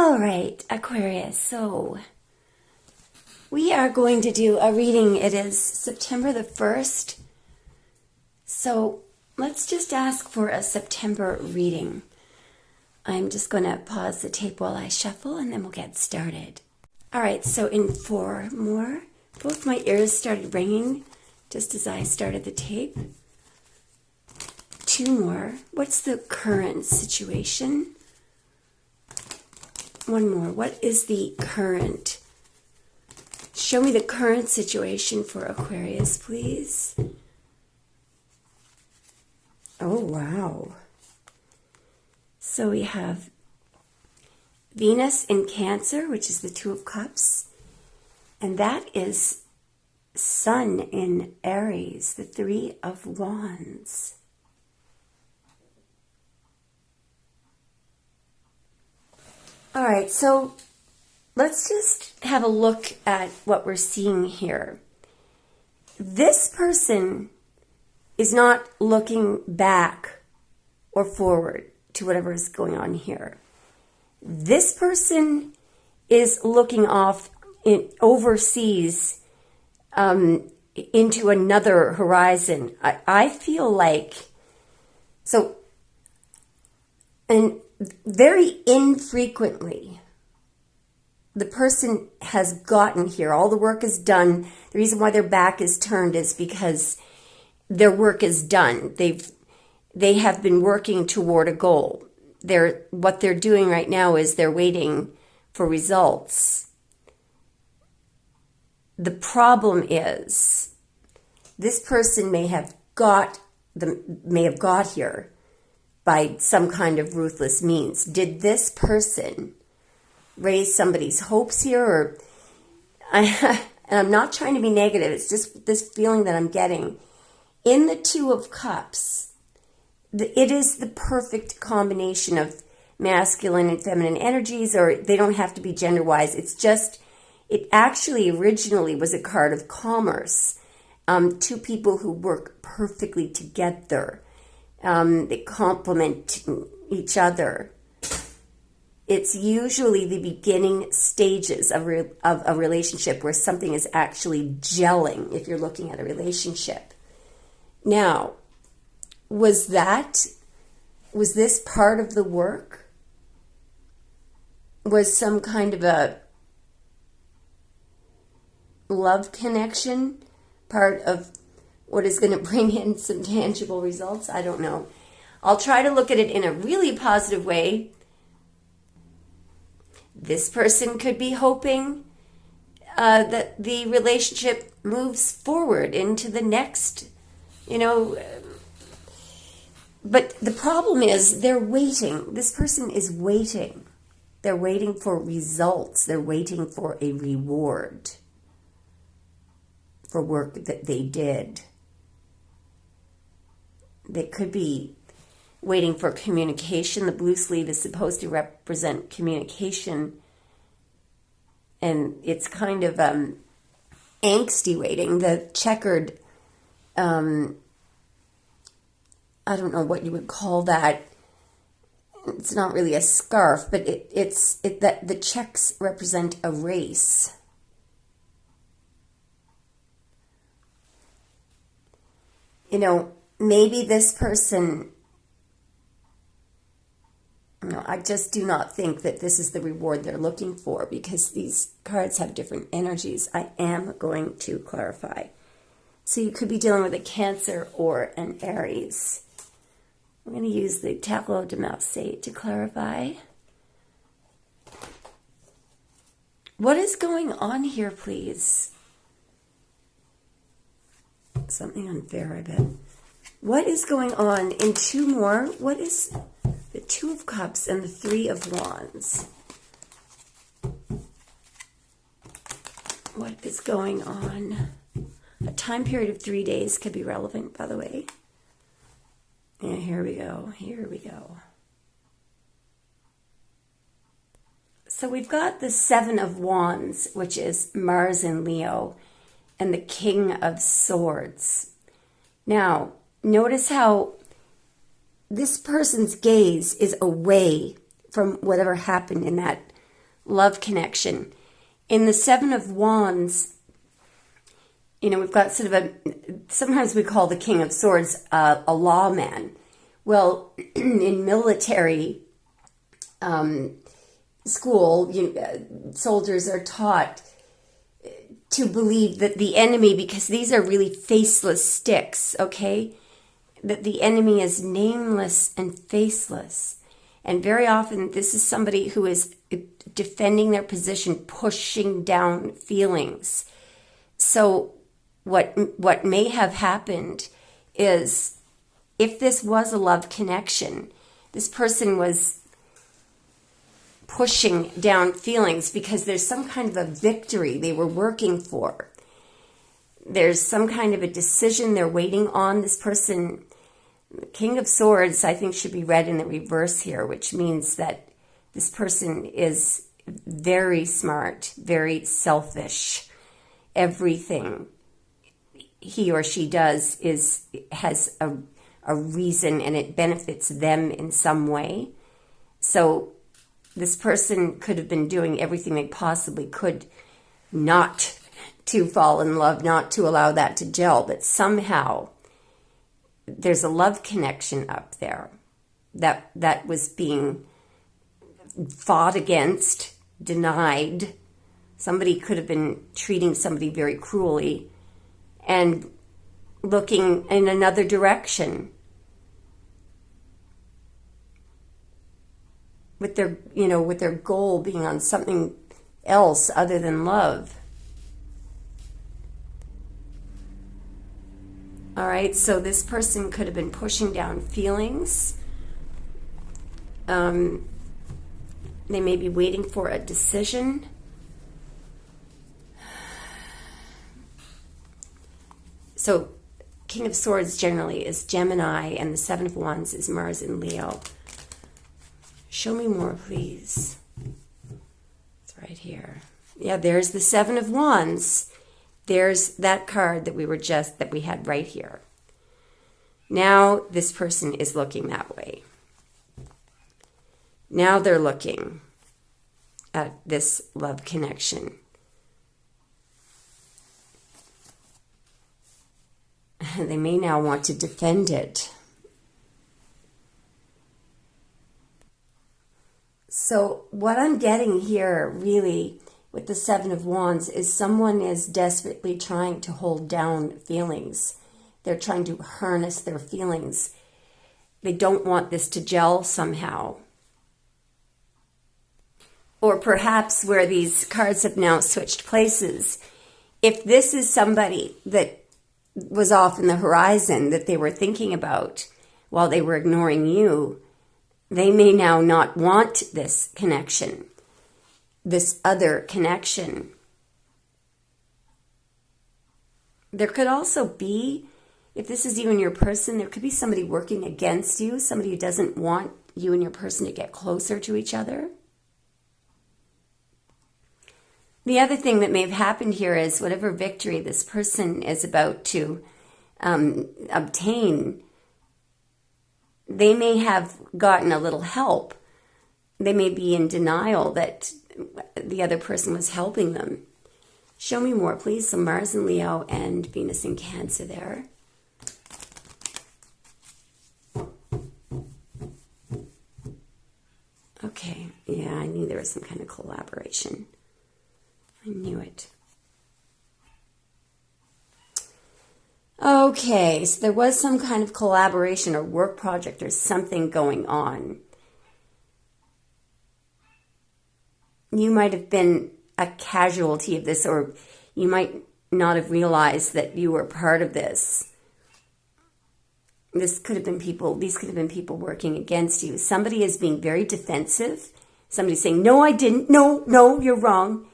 All right, Aquarius, so we are going to do a reading. It is September the 1st. So let's just ask for a September reading. I'm just going to pause the tape while I shuffle and then we'll get started. All right, so in 4 more, both my ears started ringing just as I started the tape. 2 more. What's the current situation? 1 more. What is the current? Show me the current situation for Aquarius, please. Oh, wow. So we have Venus in Cancer, which is the 2 of Cups. And that is Sun in Aries, the 3 of Wands. All right, so let's just have a look at what we're seeing here. This person is not looking back or forward to whatever is going on here. This person is looking off overseas into another horizon. I feel like, so, and very infrequently, the person has gotten here. All the work is done. The reason why their back is turned is because their work is done. They have been working toward a goal. What they're doing right now is they're waiting for results. The problem is this person may have got here by some kind of ruthless means. Did this person raise somebody's hopes here? Or and I'm not trying to be negative. It's just this feeling that I'm getting. In the 2 of Cups, it is the perfect combination of masculine and feminine energies, or they don't have to be gender-wise. It's just, it actually originally was a card of commerce. 2 people who work perfectly together. They complement each other. It's usually the beginning stages of a relationship where something is actually gelling if you're looking at a relationship. Now, was this part of the work? Was some kind of a love connection part of what is going to bring in some tangible results? I don't know. I'll try to look at it in a really positive way. This person could be hoping that the relationship moves forward into the next, but the problem is they're waiting. This person is waiting. They're waiting for results. They're waiting for a reward for work that they did. They could be waiting for communication. The blue sleeve is supposed to represent communication. And it's kind of angsty waiting. The checkered, I don't know what you would call that. It's not really a scarf, but it's that the checks represent a race. Maybe this person, I just do not think that this is the reward they're looking for because these cards have different energies. I am going to clarify. So you could be dealing with a Cancer or an Aries. I'm going to use the Tableau de Marseille to clarify. What is going on here, please? Something unfair, I bet. What is going on in 2 more? What is the 2 of Cups and the 3 of Wands? What is going on? A time period of 3 days could be relevant, by the way. Yeah, here we go. Here we go. So we've got the 7 of Wands, which is Mars in Leo, and the King of Swords. Now, notice how this person's gaze is away from whatever happened in that love connection. In the Seven of Wands, we've got sort of sometimes we call the King of Swords a lawman. Well, in military school, soldiers are taught to believe that the enemy, because these are really faceless sticks, okay, that the enemy is nameless and faceless. And very often this is somebody who is defending their position, pushing down feelings. So what may have happened is, if this was a love connection, this person was pushing down feelings because there's some kind of a victory they were working for. There's some kind of a decision they're waiting on. This person, King of Swords, I think should be read in the reverse here, which means that this person is very smart, very selfish. Everything he or she does has a reason, and it benefits them in some way. So this person could have been doing everything they possibly could not to fall in love, not to allow that to gel, but somehow there's a love connection up there that was being fought against, denied. Somebody could have been treating somebody very cruelly and looking in another direction with their goal being on something else other than love. All right, so this person could have been pushing down feelings. They may be waiting for a decision. So King of Swords generally is Gemini, and the Seven of Wands is Mars and Leo. Show me more, please. It's right here. Yeah, there's the Seven of Wands. There's that card that we had right here. Now this person is looking that way. Now they're looking at this love connection. They may now want to defend it. So what I'm getting here really with the Seven of Wands is someone is desperately trying to hold down feelings. They're trying to harness their feelings. They don't want this to gel somehow. Or perhaps where these cards have now switched places, if this is somebody that was off in the horizon that they were thinking about while they were ignoring you, they may now not want this connection, this other connection. There could also be, if this is you and your person, there could be somebody working against you, somebody who doesn't want you and your person to get closer to each other. The other thing that may have happened here is whatever victory this person is about to obtain, they may have gotten a little help. They may be in denial that the other person was helping them. Show me more, please. So Mars and Leo and Venus in Cancer there. Okay, yeah, I knew there was some kind of collaboration. I knew it. Okay, so there was some kind of collaboration or work project or something going on. You might have been a casualty of this, or you might not have realized that you were part of this. These could have been people working against you. Somebody is being very defensive. Somebody's saying, no, I didn't. No, you're wrong.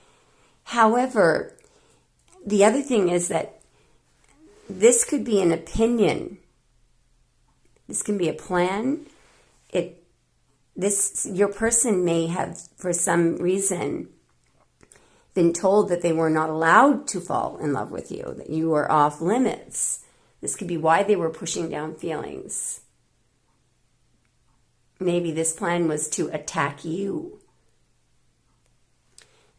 However, the other thing is that this could be an opinion. This can be a plan. Your person may have, for some reason, been told that they were not allowed to fall in love with you, that you were off limits. This could be why they were pushing down feelings. Maybe this plan was to attack you.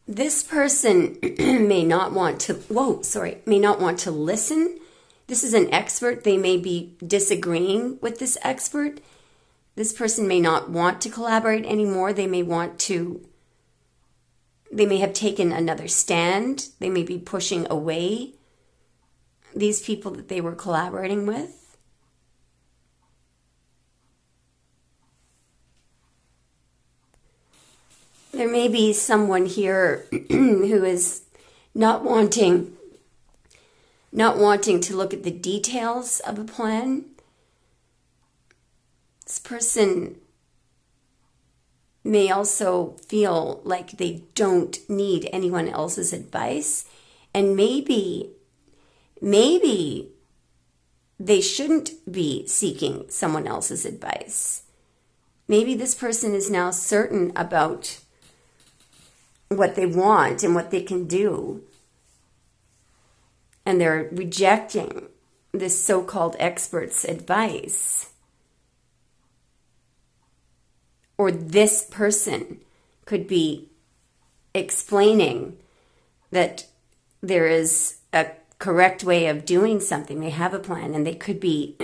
This person may not want to, may not want to listen. This is an expert. They may be disagreeing with this expert. This person may not want to collaborate anymore. They may have taken another stand. They may be pushing away these people that they were collaborating with. There may be someone here who is not wanting to look at the details of a plan. This person may also feel like they don't need anyone else's advice, and maybe they shouldn't be seeking someone else's advice. Maybe this person is now certain about what they want and what they can do, and they're rejecting this so-called expert's advice. Or this person could be explaining that there is a correct way of doing something. They have a plan, and they could be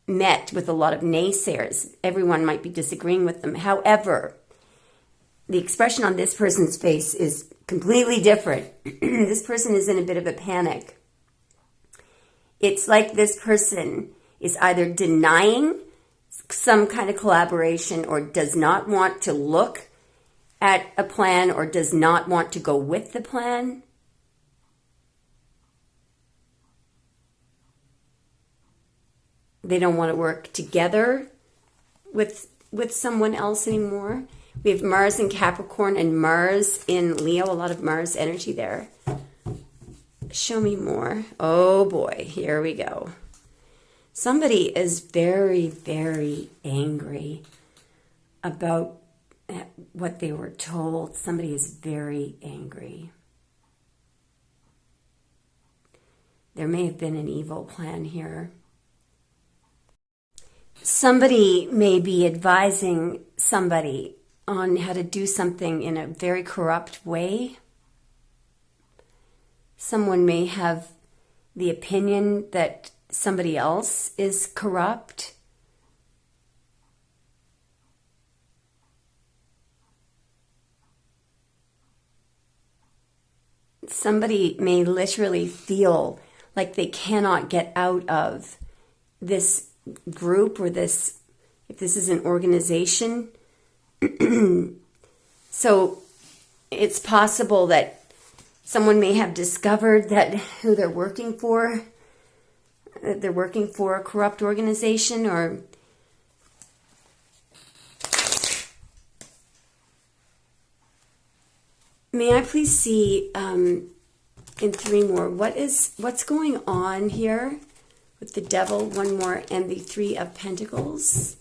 met with a lot of naysayers. Everyone might be disagreeing with them. However, the expression on this person's face is completely different. This person is in a bit of a panic. It's like this person is either denying some kind of collaboration, or does not want to look at a plan, or does not want to go with the plan. They don't want to work together with someone else anymore. We have Mars in Capricorn and Mars in Leo, a lot of Mars energy there. Show me more. Oh boy, here we go. Somebody is very, very angry about what they were told. Somebody is very angry. There may have been an evil plan here. Somebody may be advising somebody on how to do something in a very corrupt way. Someone may have the opinion that somebody else is corrupt. Somebody may literally feel like they cannot get out of this group, or this, if this is an organization. So it's possible that someone may have discovered that who they're working for, that they're working for a corrupt organization. Or may I please see in 3 more, what's going on here with the devil, 1 more, and the 3 of Pentacles.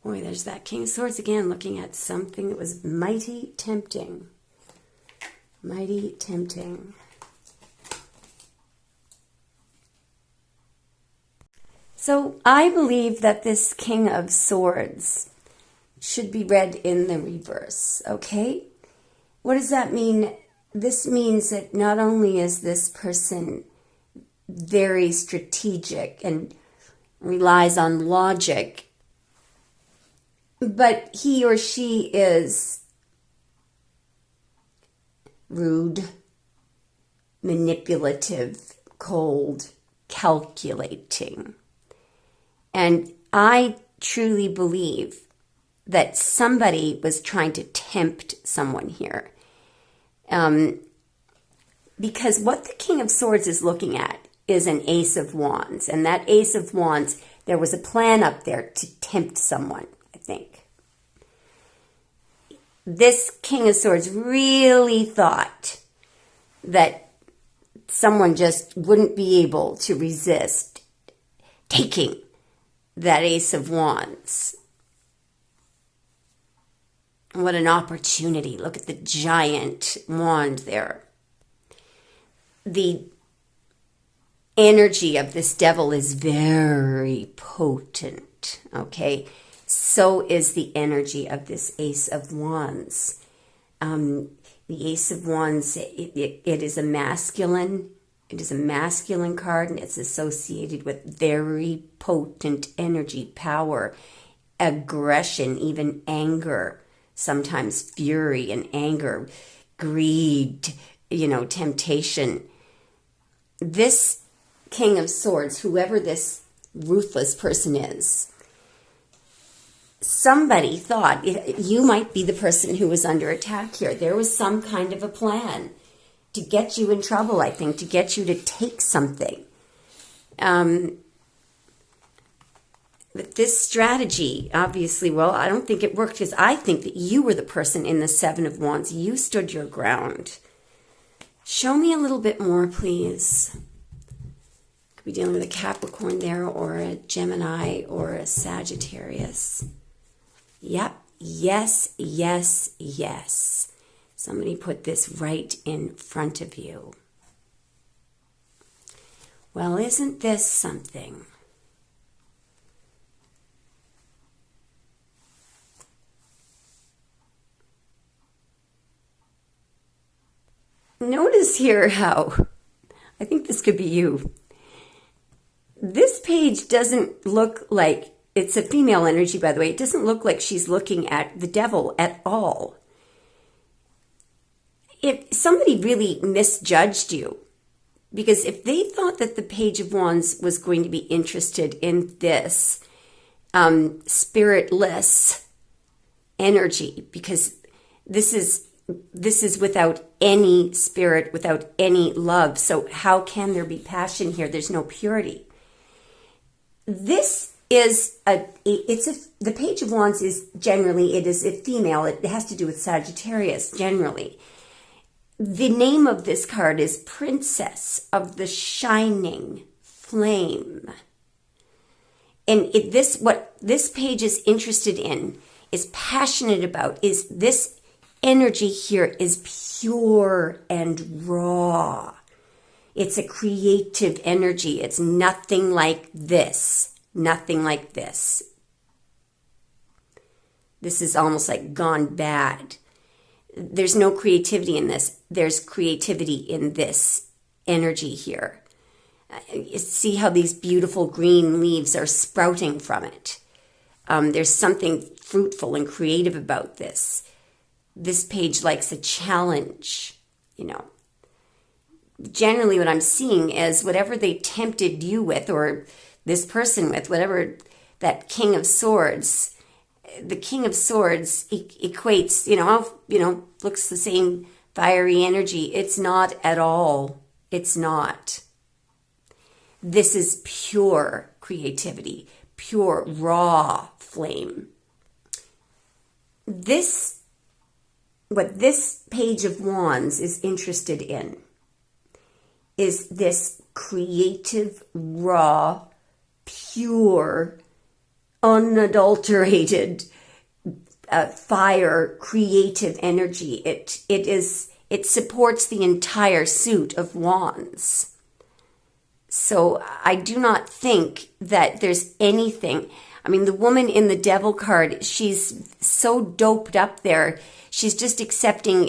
Boy, there's that King of Swords again, looking at something that was mighty tempting. Mighty tempting. So I believe that this King of Swords should be read in the reverse, okay? What does that mean? This means that not only is this person very strategic and relies on logic, but he or she is rude, manipulative, cold, calculating. And I truly believe that somebody was trying to tempt someone here. Because what the King of Swords is looking at is an Ace of Wands. And that Ace of Wands, there was a plan up there to tempt someone, I think. This King of Swords really thought that someone just wouldn't be able to resist taking that Ace of Wands. What an opportunity. Look at the giant wand there. The energy of this devil is very potent, okay? So is the energy of this Ace of Wands. The Ace of Wands, it is a masculine. It is a masculine card, and it's associated with very potent energy, power, aggression, even anger, sometimes fury and anger, greed, temptation. This King of Swords, whoever this ruthless person is, somebody thought you might be the person who was under attack here. There was some kind of a plan to get you in trouble, I think, to get you to take something. But this strategy, obviously, well, I don't think it worked, because I think that you were the person in the Seven of Wands. You stood your ground. Show me a little bit more, please. Could be dealing with a Capricorn there, or a Gemini, or a Sagittarius. Yep. Yes, yes, yes. Somebody put this right in front of you. Well, isn't this something? Notice here how, I think this could be you. This page doesn't look like, it's a female energy, by the way. It doesn't look like she's looking at the devil at all. If somebody really misjudged you, because if they thought that the Page of Wands was going to be interested in this spiritless energy, because this is without any spirit, without any love. So how can there be passion here? There's no purity. This is the Page of Wands is generally, it is a female. It has to do with Sagittarius generally. The name of this card is Princess of the Shining Flame. And what this page is interested in, is passionate about, is this energy here is pure and raw. It's a creative energy. It's nothing like this. Nothing like this. This is almost like gone bad. There's no creativity in this. There's creativity in this energy here. See how these beautiful green leaves are sprouting from it. There's something fruitful and creative about this. This page likes a challenge, Generally what I'm seeing is whatever they tempted you with, or this person with, whatever that King of Swords, the King of Swords equates, looks the same fiery energy. It's not at all. It's not. This is pure creativity, pure raw flame. What this Page of Wands is interested in is this creative, raw, pure, unadulterated fire, creative energy. It supports the entire suit of wands. So I do not think that there's anything. I mean, the woman in the Devil card, she's so doped up there. She's just accepting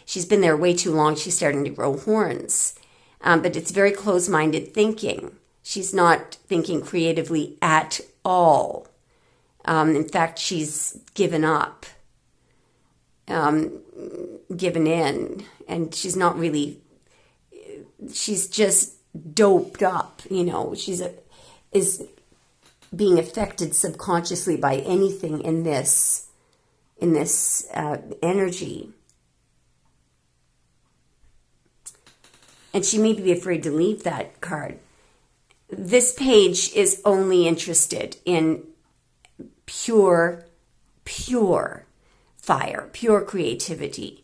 she's been there way too long. She's starting to grow horns. But it's very close-minded thinking. She's not thinking creatively at all. In fact, she's given up, given in, and she's not really, she's just doped up, is being affected subconsciously by anything in this energy. And she may be afraid to leave that card. This page is only interested in pure fire, pure creativity.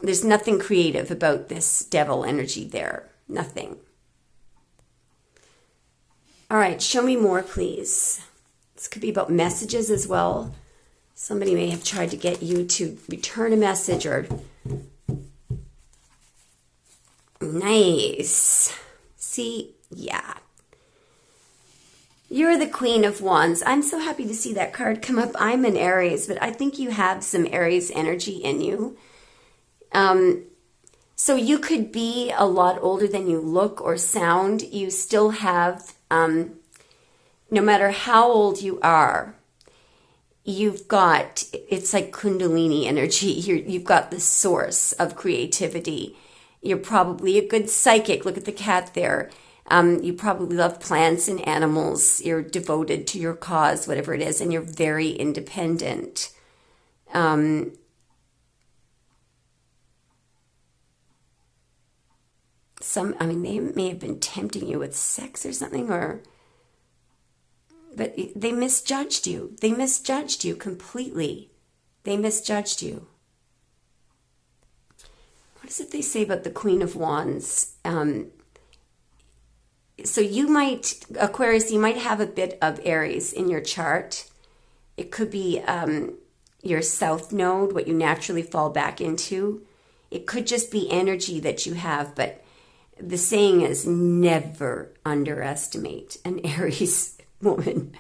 There's nothing creative about this devil energy there. Nothing. All right, show me more, please. This could be about messages as well. Somebody may have tried to get you to return a message or... Nice. See, yeah. You're the Queen of Wands. I'm so happy to see that card come up. I'm an Aries, but I think you have some Aries energy in you. So you could be a lot older than you look or sound. You still have, no matter how old you are, you've got, it's like Kundalini energy. You've got the source of creativity. You're probably a good psychic. Look at the cat there. You probably love plants and animals. You're devoted to your cause, whatever it is, and you're very independent. They may have been tempting you with sex or something, but they misjudged you. They misjudged you completely. They misjudged you. What is it they say about the Queen of Wands? So you might, Aquarius, you might have a bit of Aries in your chart. It could be your south node, what you naturally fall back into. It could just be energy that you have, but the saying is never underestimate an Aries woman.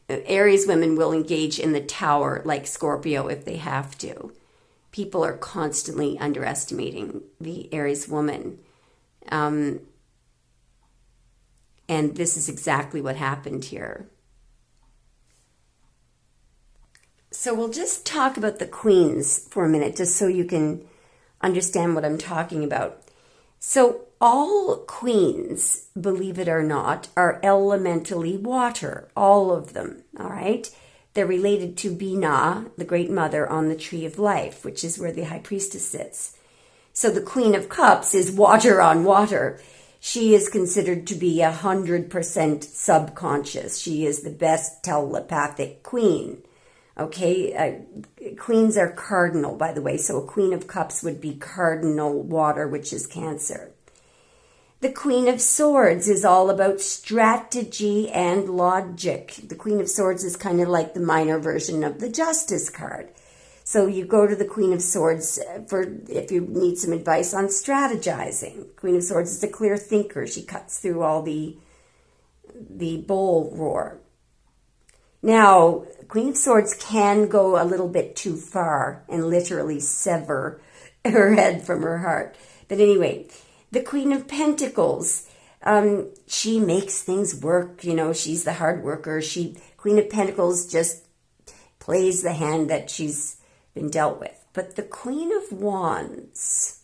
Aries women will engage in the tower like Scorpio if they have to. People are constantly underestimating the Aries woman. And this is exactly what happened here. So we'll just talk about the queens for a minute, just so you can understand what I'm talking about. So all queens, believe it or not, are elementally water, all of them, all right? They're related to Binah, the great mother on the tree of life, which is where the high priestess sits. So the Queen of Cups is water on water. She is considered to be 100% subconscious. She is the best telepathic queen. Okay, queens are cardinal, by the way. So a Queen of Cups would be cardinal water, which is Cancer. The Queen of Swords is all about strategy and logic. The Queen of Swords is kind of like the minor version of the Justice card. So you go to the Queen of Swords if you need some advice on strategizing. Queen of Swords is a clear thinker. She cuts through all the bull roar. Now, Queen of Swords can go a little bit too far and literally sever her head from her heart. But anyway, the Queen of Pentacles, she makes things work. You know, she's the hard worker. Queen of Pentacles just plays the hand that she's been dealt with. But the Queen of Wands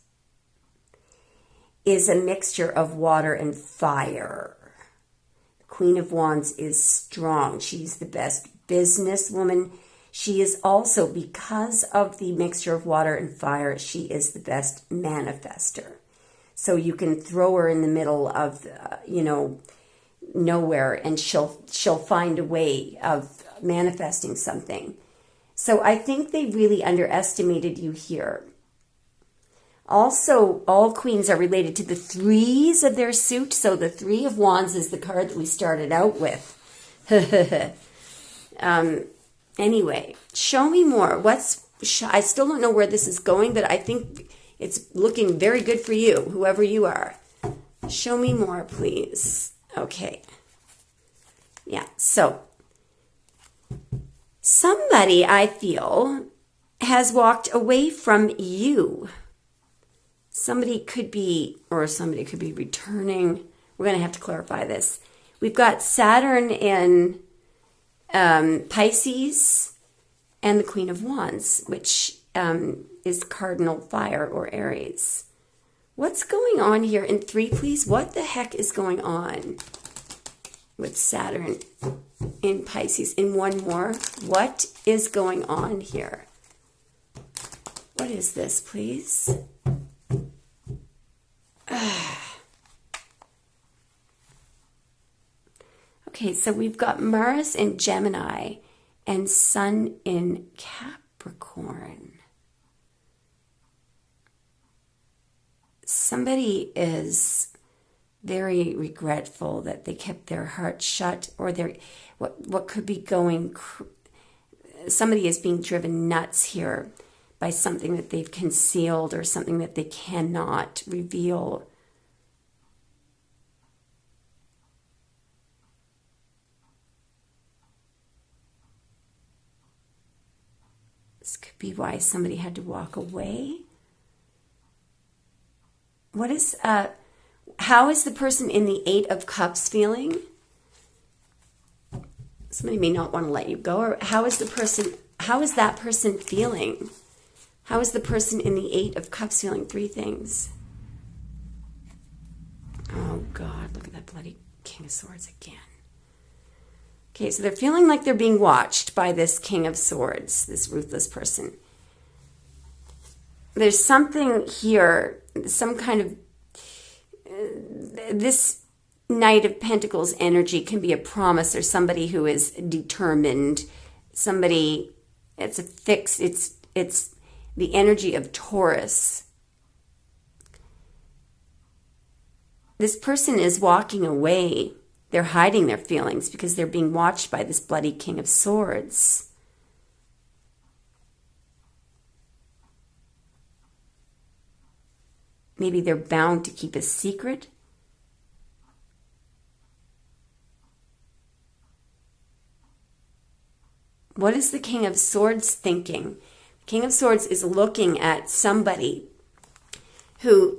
is a mixture of water and fire. The Queen of Wands is strong. She's the best businesswoman. She is also, because of the mixture of water and fire, she is the best manifester. So you can throw her in the middle of, nowhere, and she'll find a way of manifesting something. So I think they really underestimated you here. Also, all queens are related to the threes of their suit. So the Three of Wands is the card that we started out with. Anyway, show me more. I still don't know where this is going, but I think it's looking very good for you, whoever you are. Show me more, please. Okay. Yeah, so somebody, I feel, has walked away from you. Somebody could be returning. We're going to have to clarify this. We've got Saturn in Pisces and the Queen of Wands, which is cardinal fire or Aries. What's going on here in 3, please? What the heck is going on with Saturn in Pisces? In 1 more, what is going on here? What is this, please? Okay, so we've got Mars in Gemini and Sun in Capricorn. Somebody is very regretful that they kept their heart shut, or what could be going. Somebody is being driven nuts here by something that they've concealed or something that they cannot reveal. This could be why somebody had to walk away. How is the person in the Eight of Cups feeling? Somebody may not want to let you go. Or how is that person feeling? How is the person in the Eight of Cups feeling? 3 things. Oh God, look at that bloody King of Swords again. Okay, so they're feeling like they're being watched by this King of Swords, this ruthless person. There's something here, some kind of, this Knight of Pentacles energy can be a promise or somebody who is determined, somebody, it's a fix, it's the energy of Taurus. This person is walking away. They're hiding their feelings because they're being watched by this bloody King of Swords. Maybe they're bound to keep a secret. What is the King of Swords thinking? The King of Swords is looking at somebody who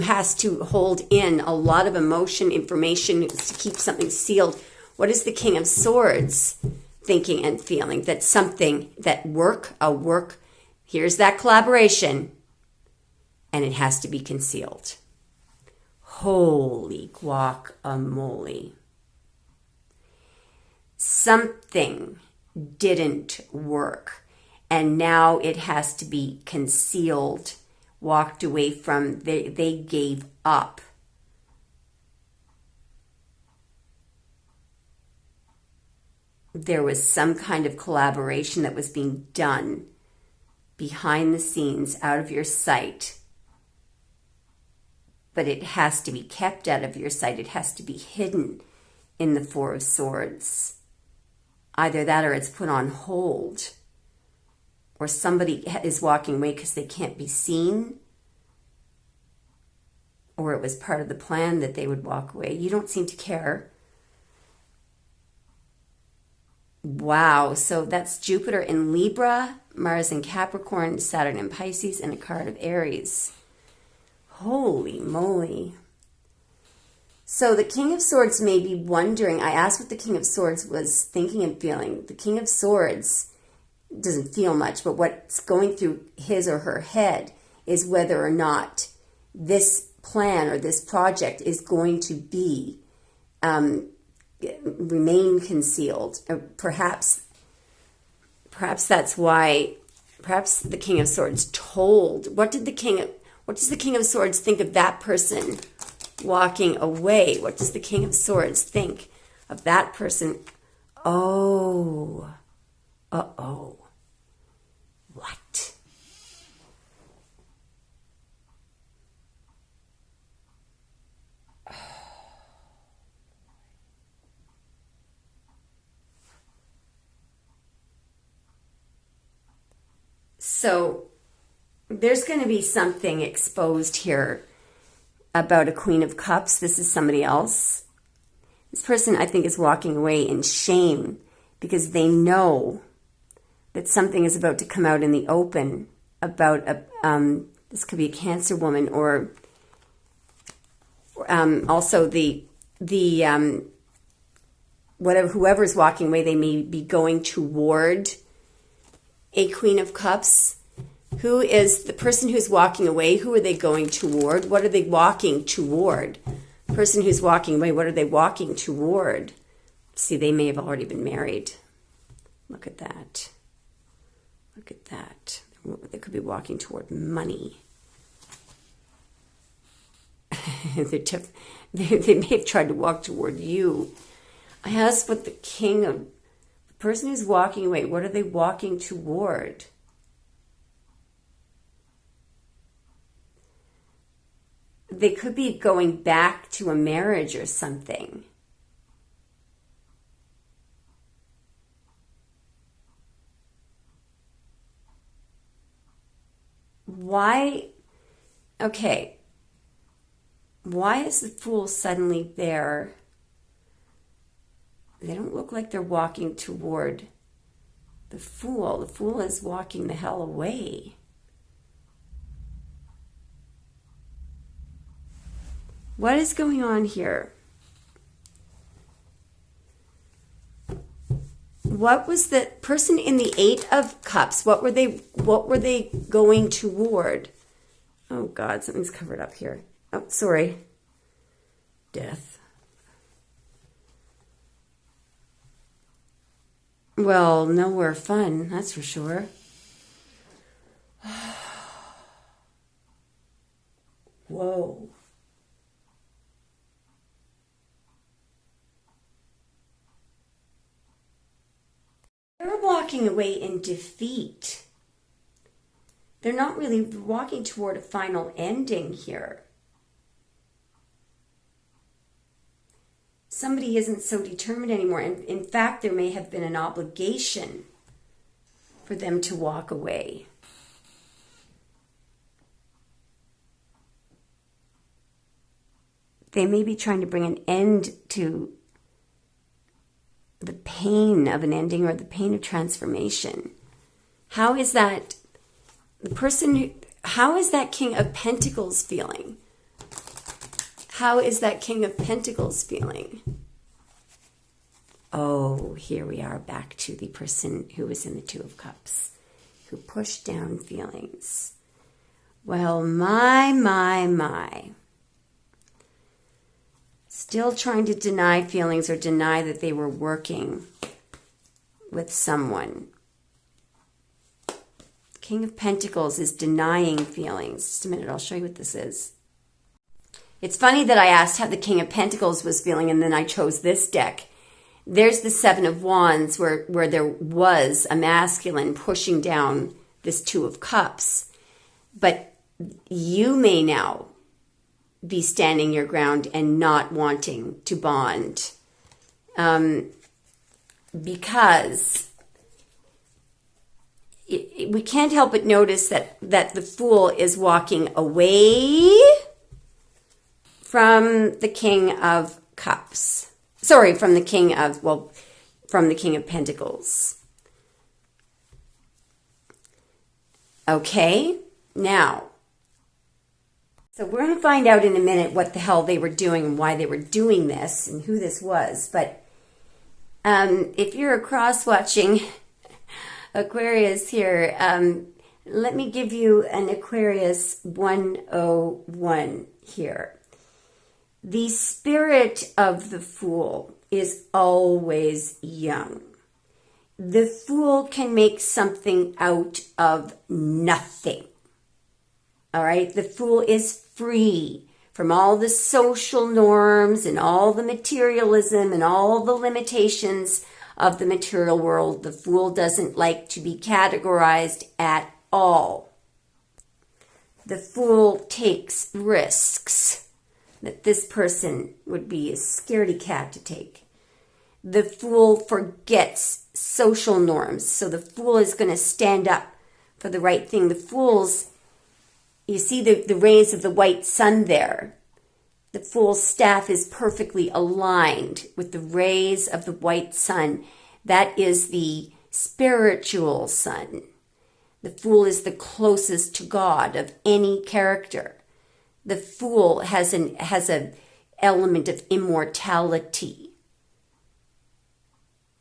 has to hold in a lot of emotion, information, to keep something sealed. What is the King of Swords thinking and feeling? That something, here's that collaboration, and it has to be concealed. Holy guacamole. Something didn't work, and now it has to be concealed, walked away from. They gave up. There was some kind of collaboration that was being done behind the scenes, out of your sight, but it has to be kept out of your sight. It has to be hidden in the Four of Swords. Either that or it's put on hold, or somebody is walking away because they can't be seen, or it was part of the plan that they would walk away. You don't seem to care. Wow, so that's Jupiter in Libra, Mars in Capricorn, Saturn in Pisces, and a card of Aries. Holy moly. So the King of Swords may be wondering, I asked what the King of Swords was thinking and feeling. The King of Swords doesn't feel much, but what's going through his or her head is whether or not this plan or this project is going to be remain concealed. Perhaps that's why. Perhaps the King of Swords told. What does the King of Swords think of that person walking away? What does the King of Swords think of that person? Oh. Uh-oh. What? So there's going to be something exposed here about a Queen of Cups. This is somebody else. This person, I think, is walking away in shame because they know that something is about to come out in the open about this could be a Cancer woman, or also whoever's walking away, they may be going toward a Queen of Cups. Who is the person who's walking away? Who are they going toward? What are they walking toward? The person who's walking away, what are they walking toward? See, they may have already been married. Look at that. Look at that. They could be walking toward money. They may have tried to walk toward you. I asked what the person who's walking away, what are they walking toward? They could be going back to a marriage or something. Why? Okay. Why is the Fool suddenly there? They don't look like they're walking toward The Fool is walking the hell away. What is going on here? What was the person in the Eight of Cups? What were they going toward? Oh God, something's covered up here. Oh, sorry. Death. Well, nowhere fun, that's for sure. Whoa. They're walking away in defeat. They're not really walking toward a final ending here. Somebody isn't so determined anymore. And in fact, there may have been an obligation for them to walk away. They may be trying to bring an end to the pain of an ending or the pain of transformation. How is that how is that King of Pentacles feeling? How is that King of Pentacles feeling? Oh, here we are back to the person who was in the Two of Cups, who pushed down feelings. Well, my. Still trying to deny feelings or deny that they were working with someone. King of Pentacles is denying feelings. Just a minute, I'll show you what this is. It's funny that I asked how the King of Pentacles was feeling and then I chose this deck. There's the Seven of Wands where there was a masculine pushing down this Two of Cups. But you may now be standing your ground and not wanting to bond. Because we can't help but notice that the Fool is walking away from the King of Cups. Sorry, from the King of Pentacles. Okay, now, so we're going to find out in a minute what the hell they were doing and why they were doing this and who this was. But if you're cross-watching Aquarius here, let me give you an Aquarius 101 here. The spirit of the Fool is always young. The Fool can make something out of nothing. All right? The Fool is free from all the social norms and all the materialism and all the limitations of the material world. The Fool doesn't like to be categorized at all. The Fool takes risks that this person would be a scaredy cat to take. The Fool forgets social norms. So the Fool is going to stand up for the right thing. The Fool's, you see the rays of the white sun there. The Fool's staff is perfectly aligned with the rays of the white sun. That is the spiritual sun. The Fool is the closest to God of any character. The Fool has an element of immortality.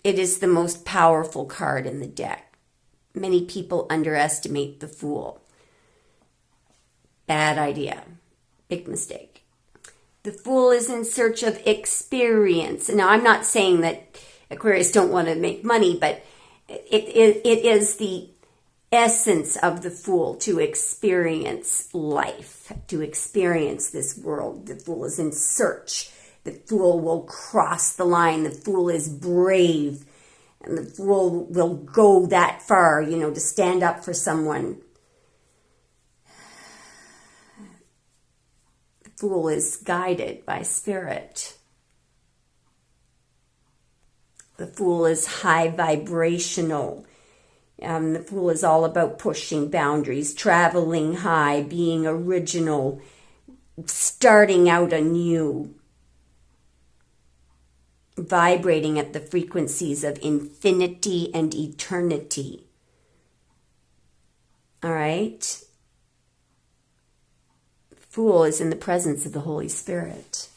It is the most powerful card in the deck. Many people underestimate the Fool. Bad idea. Big mistake. The Fool is in search of experience. Now, I'm not saying that Aquarius don't want to make money, but it is the essence of the Fool to experience life, to experience this world. The Fool is in search. The Fool will cross the line. The Fool is brave. And the Fool will go that far, to stand up for someone. The Fool is guided by spirit. The Fool is high vibrational. The Fool is all about pushing boundaries, traveling high, being original, starting out anew. vibrating at the frequencies of infinity and eternity. All right? Fool is in the presence of the Holy Spirit.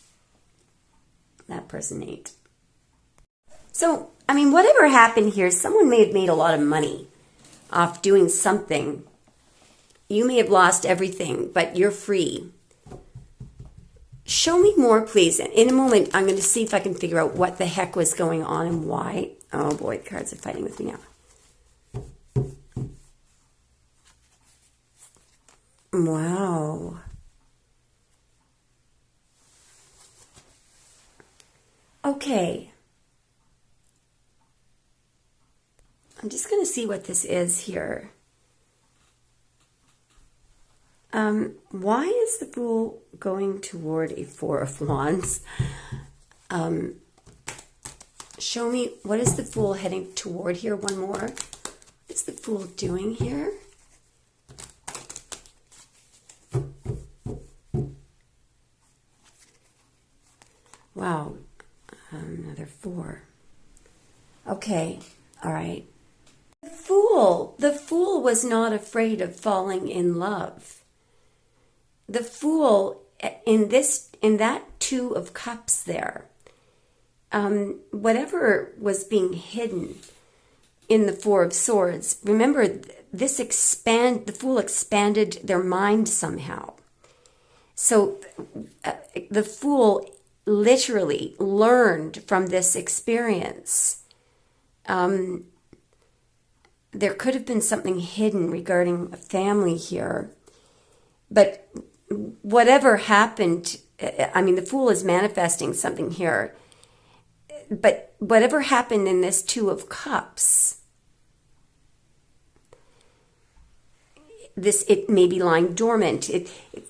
That person ain't. So, I mean, whatever happened here, someone may have made a lot of money off doing something. You may have lost everything, but you're free. Show me more, please. In a moment, I'm going to see if I can figure out what the heck was going on and why. Oh boy, the cards are fighting with me now. Wow. Okay. I'm just going to see what this is here. Why is the Fool going toward a Four of Wands? Show me, what is the Fool heading toward here? One more. What is the Fool doing here? Wow. Another 4. Okay. All right. The Fool was not afraid of falling in love. The Fool in that 2 of Cups there, whatever was being hidden in the 4 of Swords, remember the Fool expanded their mind somehow. So the Fool literally learned from this experience. There could have been something hidden regarding a family here. But whatever happened, I mean, the Fool is manifesting something here. But whatever happened in this 2 of Cups, it may be lying dormant.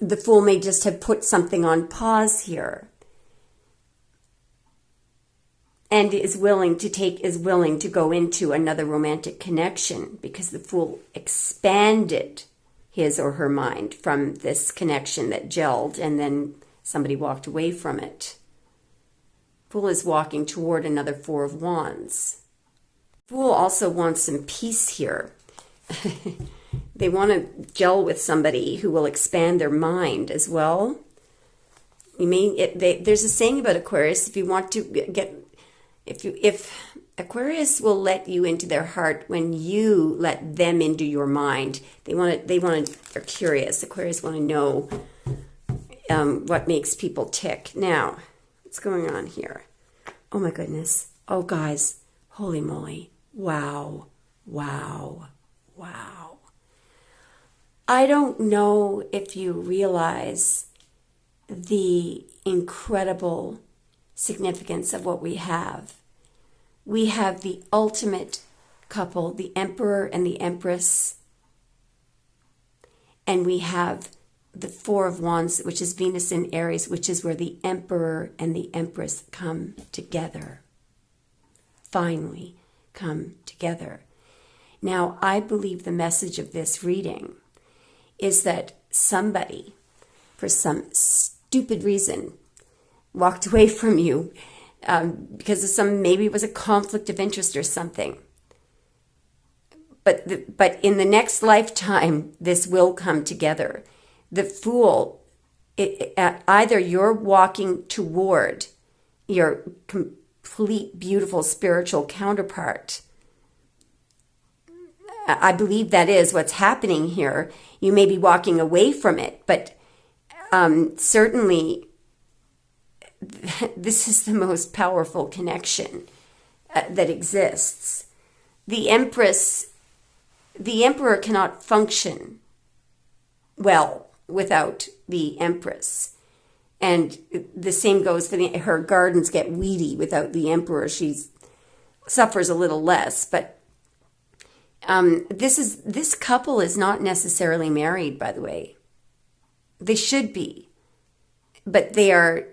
The Fool may just have put something on pause here. And is willing to go into another romantic connection because the Fool expanded his or her mind from this connection that gelled and then somebody walked away from it. Fool is walking toward another 4 of Wands. Fool also wants some peace here. They want to gel with somebody who will expand their mind as well. There's a saying about Aquarius, if you want to get... If Aquarius will let you into their heart when you let them into your mind, they're curious. Aquarius want to know what makes people tick. Now, what's going on here? Oh my goodness. Oh guys, holy moly. Wow, wow, wow. I don't know if you realize the incredible significance of what we have. We have the ultimate couple, the Emperor and the Empress. And we have the 4 of Wands, which is Venus in Aries, which is where the Emperor and the Empress come together. Finally come together. Now, I believe the message of this reading is that somebody, for some stupid reason, walked away from you because of maybe it was a conflict of interest or something. But in the next lifetime, this will come together. The Fool, either you're walking toward your complete, beautiful spiritual counterpart. I believe that is what's happening here. You may be walking away from it, but certainly this is the most powerful connection that exists. The Emperor cannot function well without the Empress. And the same goes for her gardens get weedy without the Emperor. She suffers a little less. But this couple is not necessarily married, by the way. They should be. But they are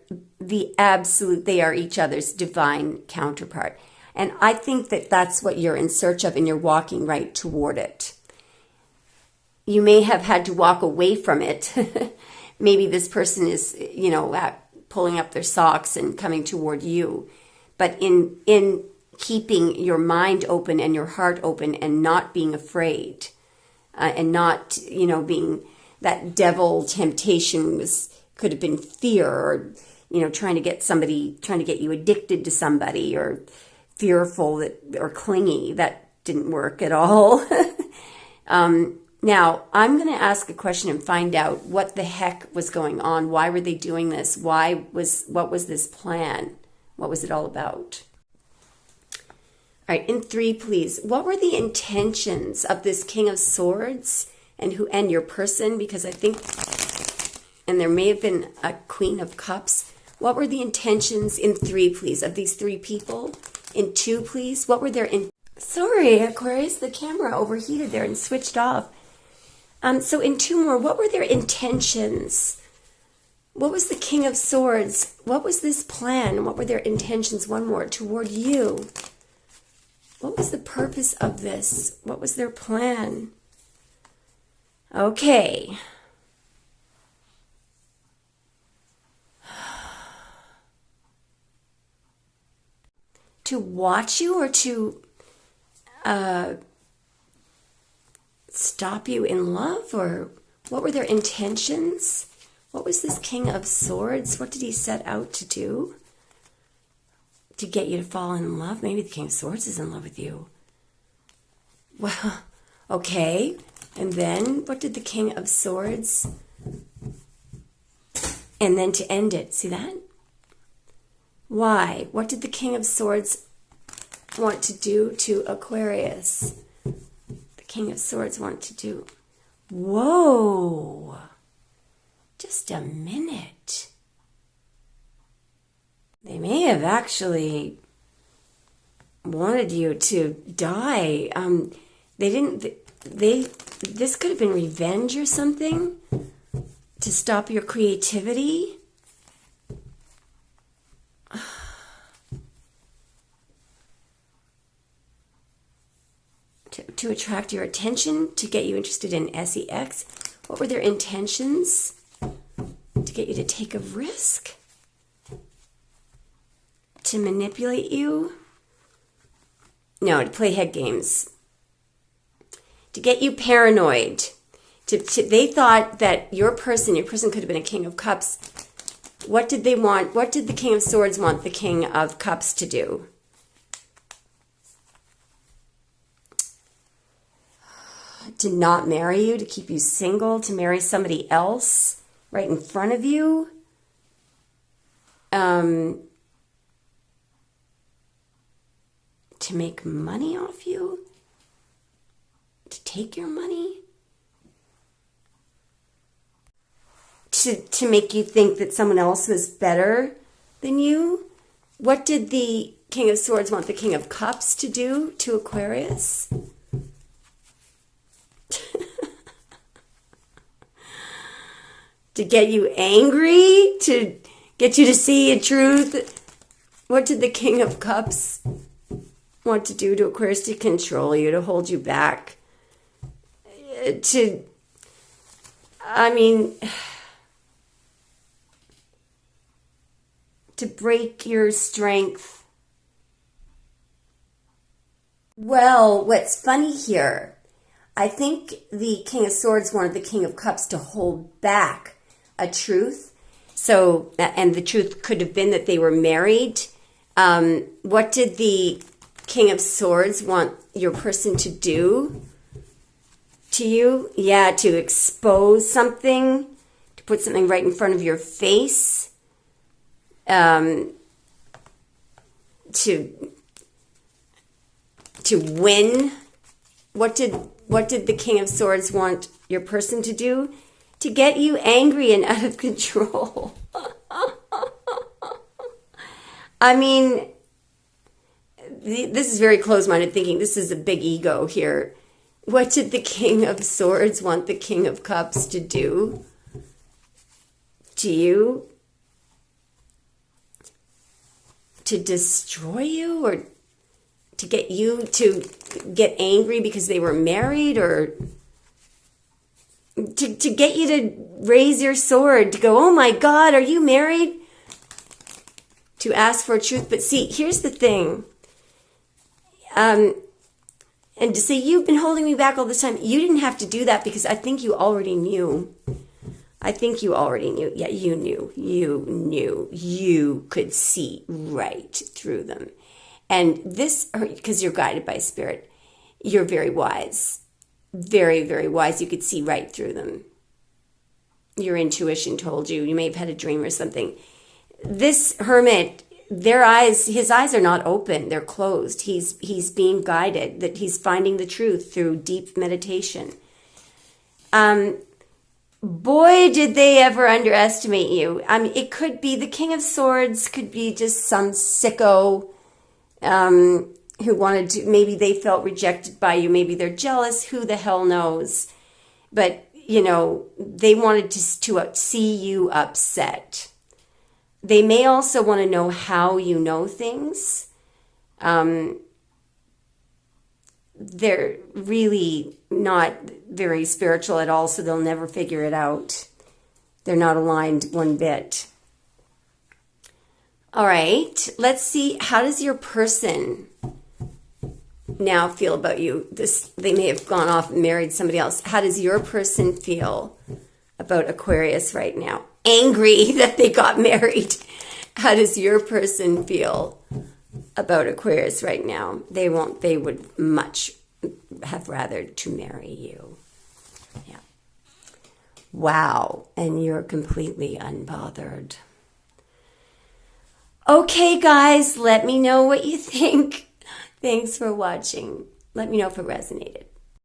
each other's divine counterpart. And I think that that's what you're in search of, and you're walking right toward it. You may have had to walk away from it. Maybe this person is, pulling up their socks and coming toward you. but in keeping your mind open and your heart open and not being afraid, and not, being that devil temptation could have been fear, or, trying to get you addicted to somebody, or fearful or clingy. That didn't work at all. Now, I'm going to ask a question and find out what the heck was going on. Why were they doing this? What was this plan? What was it all about? All right, in 3, please. What were the intentions of this King of Swords and your person? Because I think, and there may have been a Queen of Cups. What were the intentions in 3, please, of these 3 people? In 2, please. What were their Sorry, Aquarius, the camera overheated there and switched off. So in 2 more, what were their intentions? What was the King of Swords? What was this plan? What were their intentions? 1 more, toward you. What was the purpose of this? What was their plan? Okay. To watch you, or to stop you in love? Or what were their intentions? What was this King of Swords? What did he set out to do? To get you to fall in love? Maybe the King of Swords is in love with you. Well, okay. And then what did the King of Swords? And then to end it. See that? Why? What did the King of Swords want to do to Aquarius? The King of Swords want to do. Whoa! Just a minute. They may have actually wanted you to die. This could have been revenge or something to stop your creativity. To attract your attention, to get you interested in sex. What were their intentions? To get you to take a risk? To manipulate you? No, to play head games. To get you paranoid. They thought that your person could have been a King of Cups. What did they want? What did the King of Swords want the King of Cups to do? To not marry you, to keep you single, to marry somebody else right in front of you. To make money off you. To take your money. To make you think that someone else was better than you. What did the King of Swords want the King of Cups to do to Aquarius? To get you angry, to get you to see a truth. What did the King of Cups want to do to Aquarius? To control you, to hold you back, to break your strength. Well, what's funny here, I think the King of Swords wanted the King of Cups to hold back a truth. So, and the truth could have been that they were married. What did the King of Swords want your person to do to you? Yeah, to expose something, to put something right in front of your face, to win. What did the King of Swords want your person to do? To get you angry and out of control. This is very close-minded thinking. This is a big ego here. What did the King of Swords want the King of Cups to do to you? To destroy you, or to get you to get angry because they were married, or to get you to raise your sword, to go, oh my God, are you married? to ask for truth. But see, here's the thing. And to say, you've been holding me back all this time. You didn't have to do that because I think you already knew. I think you already knew. Yeah, you knew. You knew. You could see right through them. And this, because you're guided by spirit, you're very wise. Very, very wise. You could see right through them. Your intuition told you. You may have had a dream or something. This hermit, his eyes are not open. They're closed. He's being guided, that he's finding the truth through deep meditation. Boy, did they ever underestimate you. I mean, it could be the King of Swords, could be just some sicko who wanted to, maybe they felt rejected by you. Maybe they're jealous. Who the hell knows? But, they wanted to see you upset. They may also want to know how you know things. They're really not very spiritual at all, so they'll never figure it out. They're not aligned one bit. All right, let's see. How does your person now feel about you? They may have gone off and married somebody else. How does your person feel about Aquarius right now? Angry that they got married. How does your person feel about Aquarius right now? They would much have rather to marry you. Yeah. Wow. And you're completely unbothered. Okay, guys, let me know what you think. Thanks for watching. Let me know if it resonated.